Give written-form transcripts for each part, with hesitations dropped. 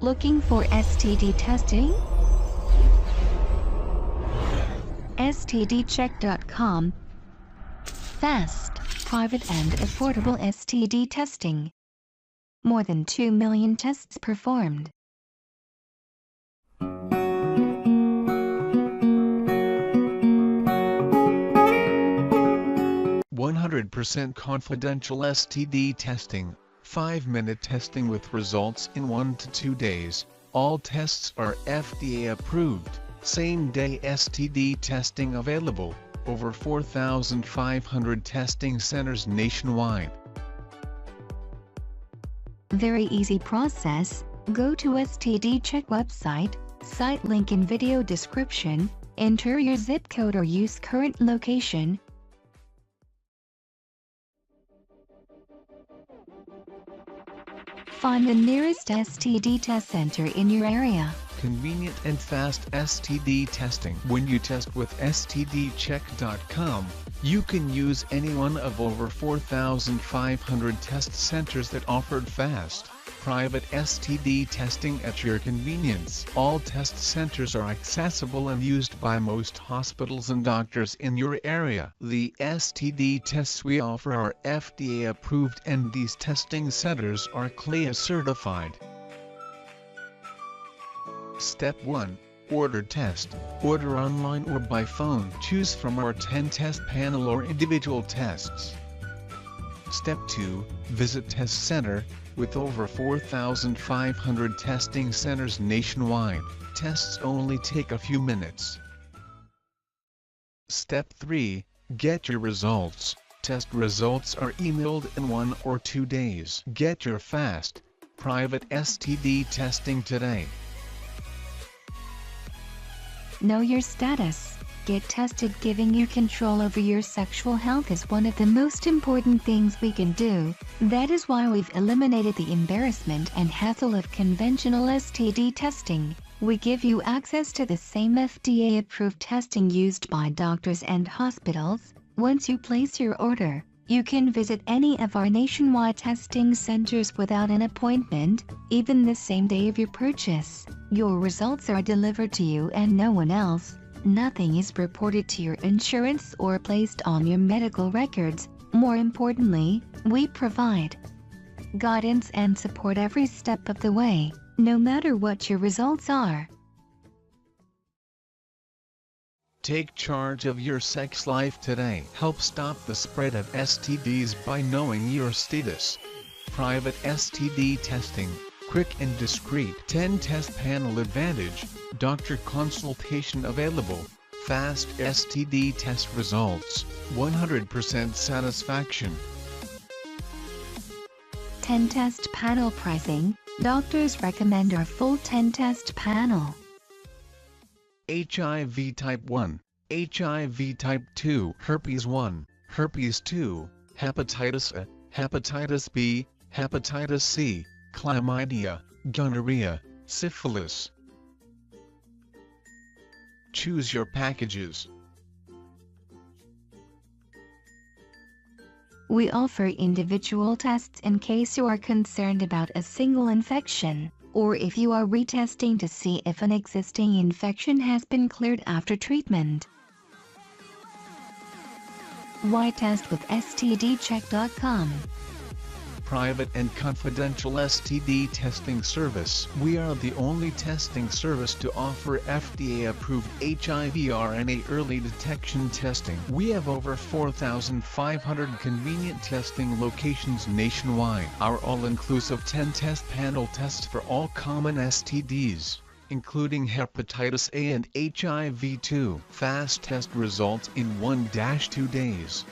Looking for STD testing? stdcheck.com. Fast, private and affordable STD testing. More than 2 million tests performed. 100% confidential STD testing, 5-minute testing with results in 1 to 2 days. All tests are FDA-approved, same-day STD testing available, over 4,500 testing centers nationwide. Very easy process. Go to STD Check website, site link in video description, enter your zip code or use current location. Find the nearest STD test center in your area. Convenient and fast STD testing. When you test with stdcheck.com, you can use any one of over 4,500 test centers that offered fast, private STD testing at your convenience. All test centers are accessible and used by most hospitals and doctors in your area. The STD tests we offer are FDA approved and these testing centers are CLIA certified. Step 1. Order test. Order online or by phone. Choose from our 10-test panel or individual tests. Step 2. Visit test center. With over 4,500 testing centers nationwide, tests only take a few minutes. Step 3. Get your results. Test results are emailed in 1 or 2 days. Get your fast, private STD testing today. Know your status. Get tested. Giving you control over your sexual health is one of the most important things we can do. That is why we've eliminated the embarrassment and hassle of conventional STD testing. We give you access to the same FDA-approved testing used by doctors and hospitals. Once you place your order, you can visit any of our nationwide testing centers without an appointment, even the same day of your purchase. Your results are delivered to you and no one else. Nothing is reported to your insurance or placed on your medical records. More importantly, we provide guidance and support every step of the way, no matter what your results are. Take charge of your sex life today. Help stop the spread of STDs by knowing your status. Private STD testing. Quick and discreet. 10-test panel advantage. Doctor consultation available. Fast STD test results. 100% satisfaction. 10-test panel pricing. Doctors recommend our full 10-test panel. HIV type 1, HIV type 2, herpes 1, herpes 2, hepatitis A, hepatitis B, hepatitis C, chlamydia, gonorrhea, syphilis. Choose your packages. We offer individual tests in case you are concerned about a single infection, or if you are retesting to see if an existing infection has been cleared after treatment. Why test with stdcheck.com? Private and confidential STD testing service. We are the only testing service to offer FDA-approved HIV RNA early detection testing. We have over 4,500 convenient testing locations nationwide. Our all-inclusive 10-test panel tests for all common STDs, including hepatitis A and HIV-2. Fast test results in 1-2 days.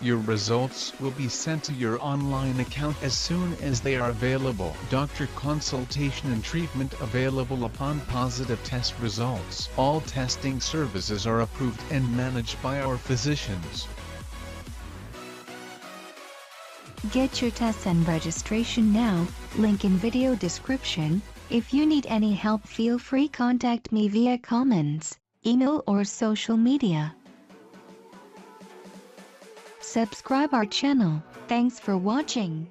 Your results will be sent to your online account as soon as they are available. Doctor consultation and treatment available upon positive test results. All testing services are approved and managed by our physicians. Get your tests and registration now, link in video description. If you need any help, feel free to contact me via comments, email or social media. Subscribe our channel. Thanks for watching.